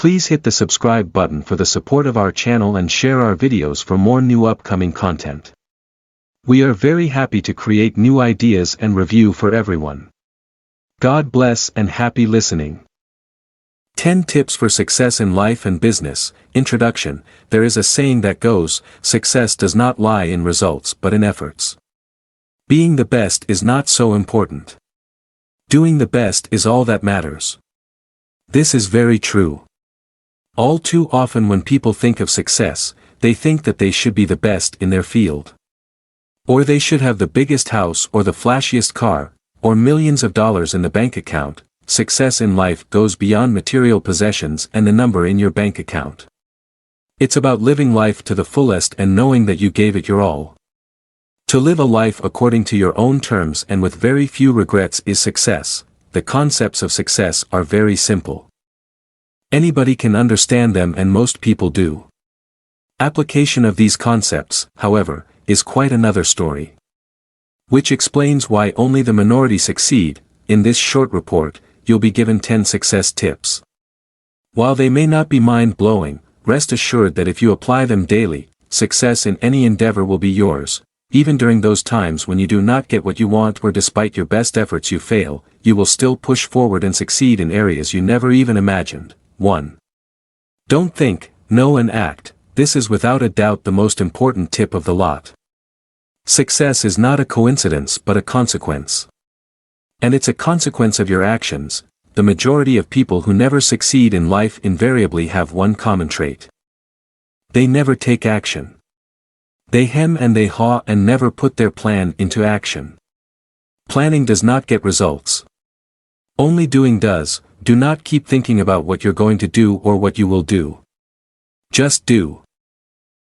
Please hit the subscribe button for the support of our channel and share our videos for more new upcoming content. We are very happy to create new ideas and review for everyone. God bless and happy listening. 10 Tips for Success in Life and Business. Introduction. There is a saying that goes, success does not lie in results but in efforts. Being the best is not so important. Doing the best is all that matters. This is very true. All too often when people think of success, they think that they should be the best in their field. Or they should have the biggest house or the flashiest car, or millions of dollars in the bank account. Success in life goes beyond material possessions and the number in your bank account. It's about living life to the fullest and knowing that you gave it your all. To live a life according to your own terms and with very few regrets is success. The concepts of success are very simple. Anybody can understand them and most people do. Application of these concepts, however, is quite another story. Which explains why only the minority succeed. In this short report, you'll be given 10 success tips. While they may not be mind-blowing, rest assured that if you apply them daily, success in any endeavor will be yours. Even during those times when you do not get what you want or despite your best efforts you fail, you will still push forward and succeed in areas you never even imagined. 1. Don't think, know and act. This is without a doubt the most important tip of the lot. Success is not a coincidence but a consequence. And it's a consequence of your actions. The majority of people who never succeed in life invariably have one common trait. They never take action. They hem and they haw and never put their plan into action. Planning does not get results. Only doing does. Do not keep thinking about what you're going to do or what you will do. Just do.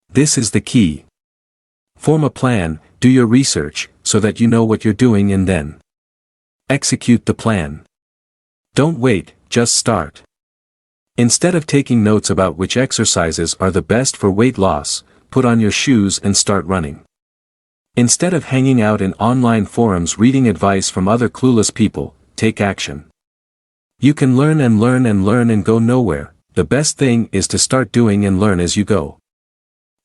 This is the key. Form a plan, do your research, so that you know what you're doing and then execute the plan. Don't wait, just start. Instead of taking notes about which exercises are the best for weight loss, put on your shoes and start running. Instead of hanging out in online forums reading advice from other clueless people, take action. You can learn and learn and learn and go nowhere. The best thing is to start doing and learn as you go.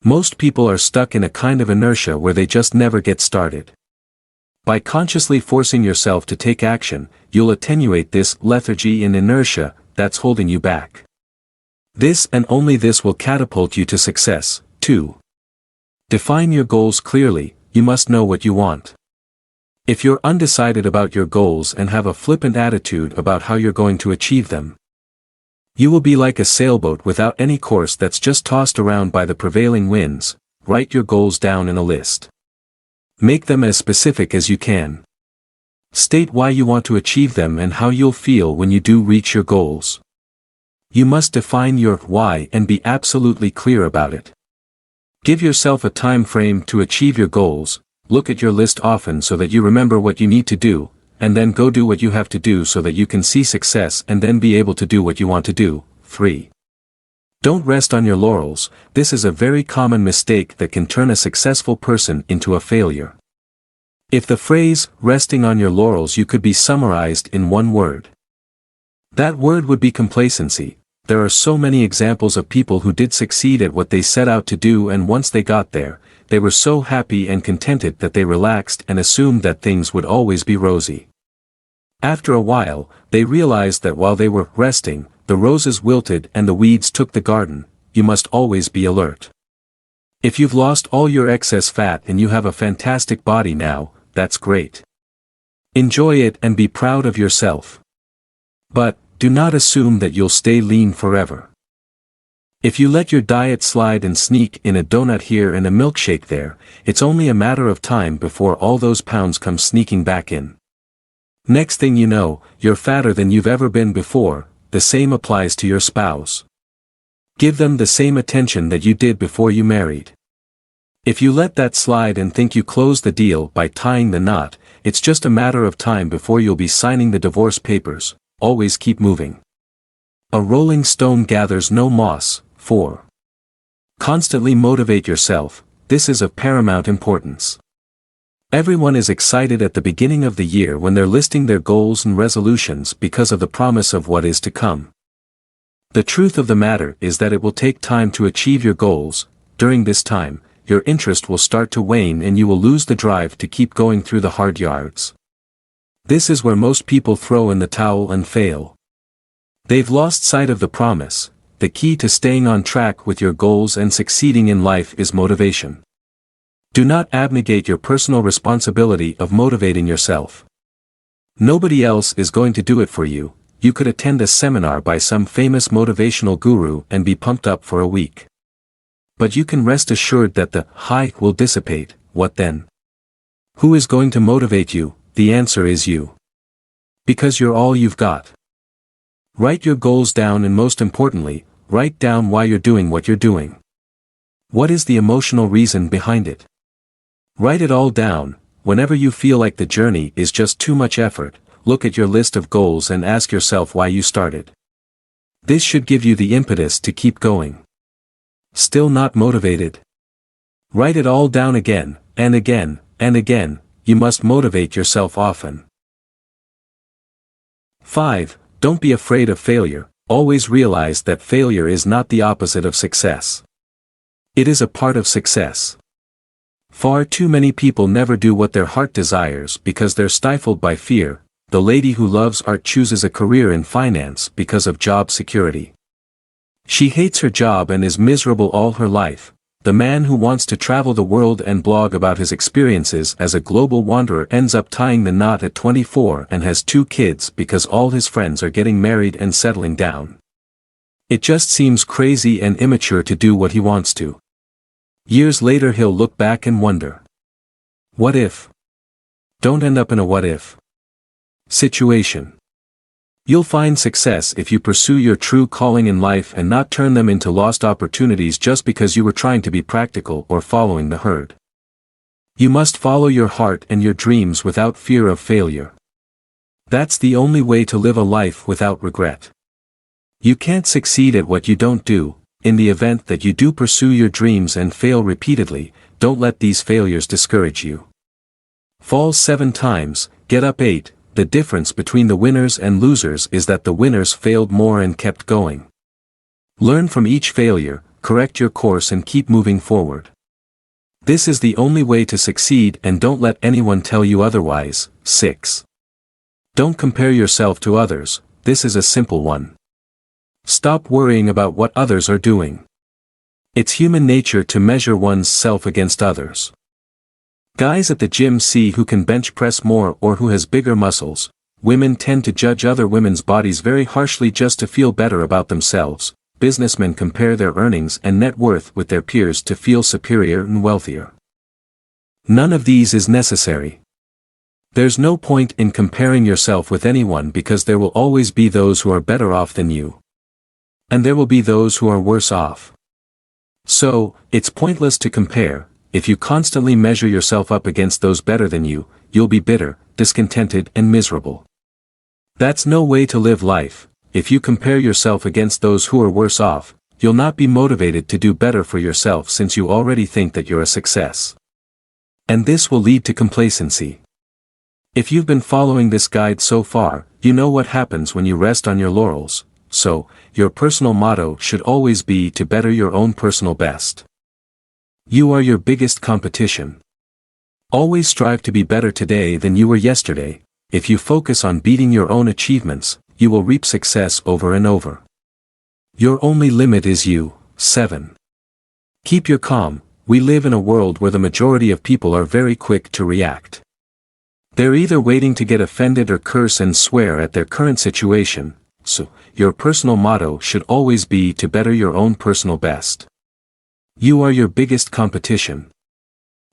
Most people are stuck in a kind of inertia where they just never get started. By consciously forcing yourself to take action, you'll attenuate this lethargy and inertia that's holding you back. This and only this will catapult you to success. 2. Define your goals clearly. You must know what you want. If you're undecided about your goals and have a flippant attitude about how you're going to achieve them, you will be like a sailboat without any course that's just tossed around by the prevailing winds. Write your goals down in a list. Make them as specific as you can. State why you want to achieve them and how you'll feel when you do reach your goals. You must define your why and be absolutely clear about it. Give yourself a time frame to achieve your goals. Look at your list often so that you remember what you need to do, and then go do what you have to do so that you can see success and then be able to do what you want to do. 3. Don't rest on your laurels. This is a very common mistake that can turn a successful person into a failure. If the phrase, resting on your laurels, could be summarized in one word, that word would be complacency. There are so many examples of people who did succeed at what they set out to do, and once they got there, they were so happy and contented that they relaxed and assumed that things would always be rosy. After a while, they realized that while they were resting, the roses wilted and the weeds took the garden. You must always be alert. If you've lost all your excess fat and you have a fantastic body now, that's great. Enjoy it and be proud of yourself. But, do not assume that you'll stay lean forever. If you let your diet slide and sneak in a donut here and a milkshake there, it's only a matter of time before all those pounds come sneaking back in. Next thing you know, you're fatter than you've ever been before. The same applies to your spouse. Give them the same attention that you did before you married. If you let that slide and think you closed the deal by tying the knot, it's just a matter of time before you'll be signing the divorce papers. Always keep moving. A rolling stone gathers no moss. 4. Constantly motivate yourself. This is of paramount importance. Everyone is excited at the beginning of the year when they're listing their goals and resolutions because of the promise of what is to come. The truth of the matter is that it will take time to achieve your goals. During this time, your interest will start to wane and you will lose the drive to keep going through the hard yards. This is where most people throw in the towel and fail. They've lost sight of the promise. The key to staying on track with your goals and succeeding in life is motivation. Do not abnegate your personal responsibility of motivating yourself. Nobody else is going to do it for you. You could attend a seminar by some famous motivational guru and be pumped up for a week. But you can rest assured that the high will dissipate. What then? Who is going to motivate you? The answer is you. Because you're all you've got. Write your goals down and most importantly, write down why you're doing what you're doing. What is the emotional reason behind it? Write it all down. Whenever you feel like the journey is just too much effort, look at your list of goals and ask yourself why you started. This should give you the impetus to keep going. Still not motivated? Write it all down again, and again, and again. You must motivate yourself often. 5. Don't be afraid of failure. Always realize that failure is not the opposite of success. It is a part of success. Far too many people never do what their heart desires because they're stifled by fear. The lady who loves art chooses a career in finance because of job security. She hates her job and is miserable all her life. The man who wants to travel the world and blog about his experiences as a global wanderer ends up tying the knot at 24 and has 2 kids because all his friends are getting married and settling down. It just seems crazy and immature to do what he wants to. Years later he'll look back and wonder. What if? Don't end up in a what if situation. You'll find success if you pursue your true calling in life and not turn them into lost opportunities just because you were trying to be practical or following the herd. You must follow your heart and your dreams without fear of failure. That's the only way to live a life without regret. You can't succeed at what you don't do. In the event that you do pursue your dreams and fail repeatedly, don't let these failures discourage you. Fall 7 times, get up 8. The difference between the winners and losers is that the winners failed more and kept going. Learn from each failure, correct your course and keep moving forward. This is the only way to succeed and don't let anyone tell you otherwise. 6. Don't compare yourself to others. This is a simple one. Stop worrying about what others are doing. It's human nature to measure one's self against others. Guys at the gym see who can bench press more or who has bigger muscles. Women tend to judge other women's bodies very harshly just to feel better about themselves. Businessmen compare their earnings and net worth with their peers to feel superior and wealthier. None of these is necessary. There's no point in comparing yourself with anyone because there will always be those who are better off than you. And there will be those who are worse off. So, it's pointless to compare. If you constantly measure yourself up against those better than you, you'll be bitter, discontented and miserable. That's no way to live life. If you compare yourself against those who are worse off, you'll not be motivated to do better for yourself since you already think that you're a success. And this will lead to complacency. If you've been following this guide so far, you know what happens when you rest on your laurels. So, your personal motto should always be to better your own personal best. You are your biggest competition. Always strive to be better today than you were yesterday. If you focus on beating your own achievements, you will reap success over and over. Your only limit is you. 7. Keep your calm. We live in a world where the majority of people are very quick to react. They're either waiting to get offended or curse and swear at their current situation, so, your personal motto should always be to better your own personal best. You are your biggest competition.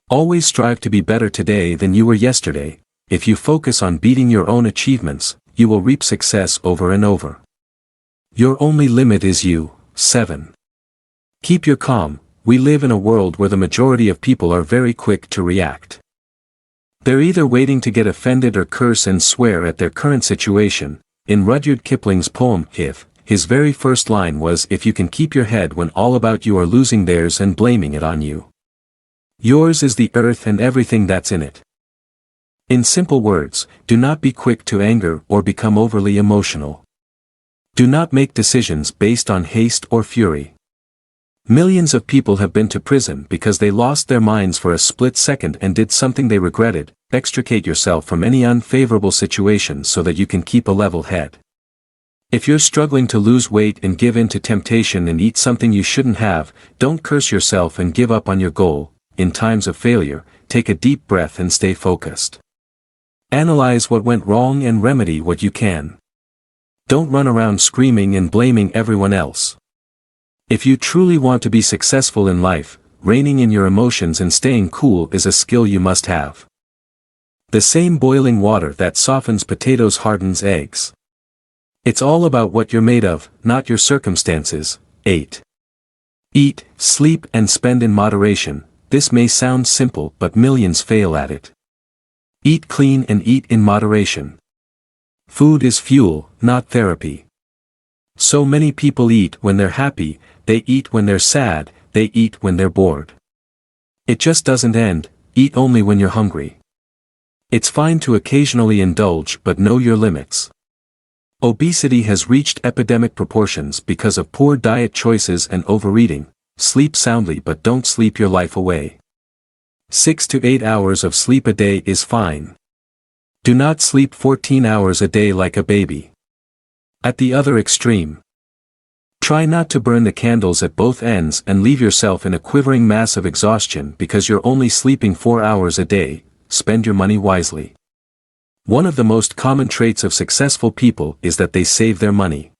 Always strive to be better today than you were yesterday. If you focus on beating your own achievements, you will reap success over and over. Your only limit is you. 7. Keep your calm. We live in a world where the majority of people are very quick to react. They're either waiting to get offended or curse and swear at their current situation. In Rudyard Kipling's poem, If, his very first line was, "If you can keep your head when all about you are losing theirs and blaming it on you. Yours is the earth and everything that's in it." In simple words, do not be quick to anger or become overly emotional. Do not make decisions based on haste or fury. Millions of people have been to prison because they lost their minds for a split second and did something they regretted. Extricate yourself from any unfavorable situations so that you can keep a level head. If you're struggling to lose weight and give in to temptation and eat something you shouldn't have, don't curse yourself and give up on your goal. In times of failure, take a deep breath and stay focused. Analyze what went wrong and remedy what you can. Don't run around screaming and blaming everyone else. If you truly want to be successful in life, reining in your emotions and staying cool is a skill you must have. The same boiling water that softens potatoes hardens eggs. It's all about what you're made of, not your circumstances. 8. Eat, sleep and spend in moderation. This may sound simple but millions fail at it. Eat clean and eat in moderation. Food is fuel, not therapy. So many people eat when they're happy, they eat when they're sad, they eat when they're bored. It just doesn't end. Eat only when you're hungry. It's fine to occasionally indulge, but know your limits. Obesity has reached epidemic proportions because of poor diet choices and overeating. Sleep soundly but don't sleep your life away. 6 to 8 hours of sleep a day is fine. Do not sleep 14 hours a day like a baby. At the other extreme, try not to burn the candles at both ends and leave yourself in a quivering mass of exhaustion because you're only sleeping 4 hours a day. Spend your money wisely. One of the most common traits of successful people is that they save their money.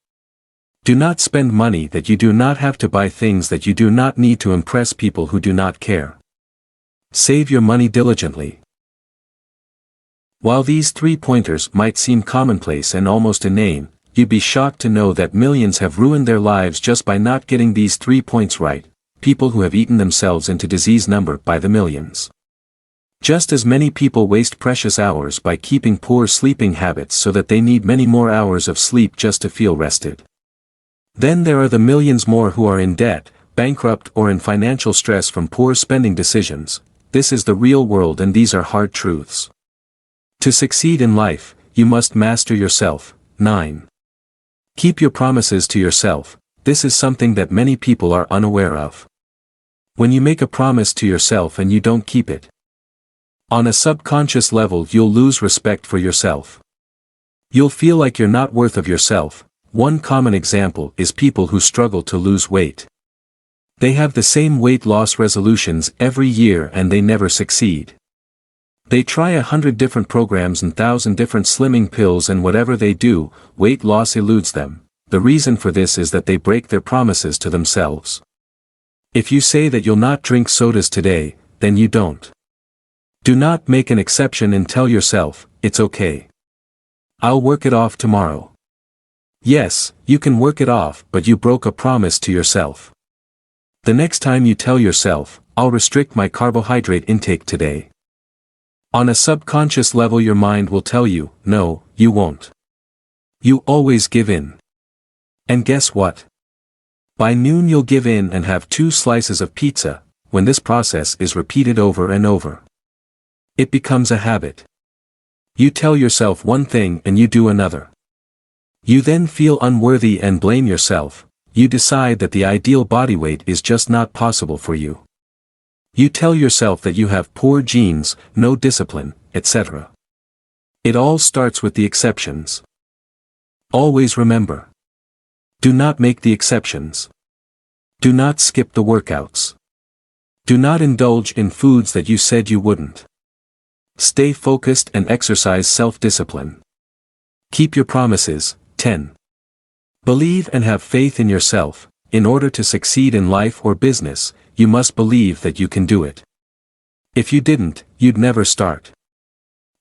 Do not spend money that you do not have to buy things that you do not need to impress people who do not care. Save your money diligently. While these 3 pointers might seem commonplace and almost inane, you'd be shocked to know that millions have ruined their lives just by not getting these 3 points right. People who have eaten themselves into disease number by the millions. Just as many people waste precious hours by keeping poor sleeping habits so that they need many more hours of sleep just to feel rested. Then there are the millions more who are in debt, bankrupt or in financial stress from poor spending decisions. This is the real world and these are hard truths. To succeed in life, you must master yourself. 9. Keep your promises to yourself. This is something that many people are unaware of. When you make a promise to yourself and you don't keep it, on a subconscious level you'll lose respect for yourself. You'll feel like you're not worth of yourself. One common example is people who struggle to lose weight. They have the same weight loss resolutions every year and they never succeed. They try 100 different programs and 1,000 different slimming pills and whatever they do, weight loss eludes them. The reason for this is that they break their promises to themselves. If you say that you'll not drink sodas today, then you don't. Do not make an exception and tell yourself, it's okay. I'll work it off tomorrow. Yes, you can work it off, but you broke a promise to yourself. The next time you tell yourself, I'll restrict my carbohydrate intake today. On a subconscious level your mind will tell you, no, you won't. You always give in. And guess what? By noon you'll give in and have 2 slices of pizza. When this process is repeated over and over, it becomes a habit. You tell yourself one thing and you do another. You then feel unworthy and blame yourself. You decide that the ideal body weight is just not possible for you. You tell yourself that you have poor genes, no discipline, etc. It all starts with the exceptions. Always remember. Do not make the exceptions. Do not skip the workouts. Do not indulge in foods that you said you wouldn't. Stay focused and exercise self-discipline. Keep your promises. 10. Believe and have faith in yourself. In order to succeed in life or business, you must believe that you can do it. If you didn't, you'd never start.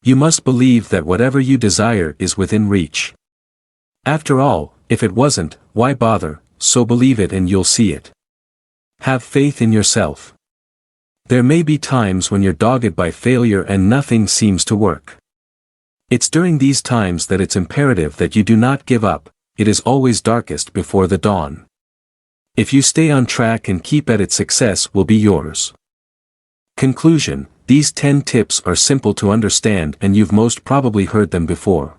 You must believe that whatever you desire is within reach. After all, if it wasn't, why bother? So believe it and you'll see it. Have faith in yourself. There may be times when you're dogged by failure and nothing seems to work. It's during these times that it's imperative that you do not give up. It is always darkest before the dawn. If you stay on track and keep at it, success will be yours. Conclusion: these 10 tips are simple to understand and you've most probably heard them before.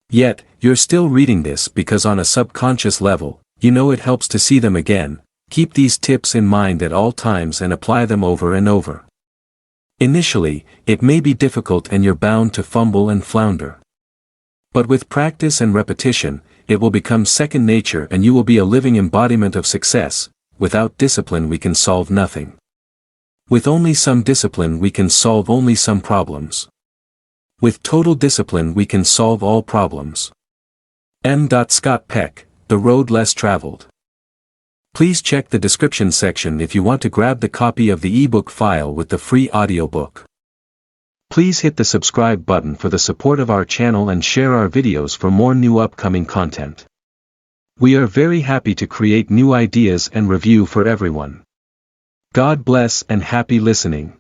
Yet, You're still reading this because on a subconscious level, you know it helps to see them again. Keep these tips in mind at all times and apply them over and over. Initially, it may be difficult and you're bound to fumble and flounder. But with practice and repetition, it will become second nature and you will be a living embodiment of success. Without discipline we can solve nothing. With only some discipline we can solve only some problems. With total discipline we can solve all problems. M. Scott Peck, The Road Less Traveled. Please check the description section if you want to grab the copy of the ebook file with the free audiobook. Please hit the subscribe button for the support of our channel and share our videos for more new upcoming content. We are very happy to create new ideas and review for everyone. God bless and happy listening.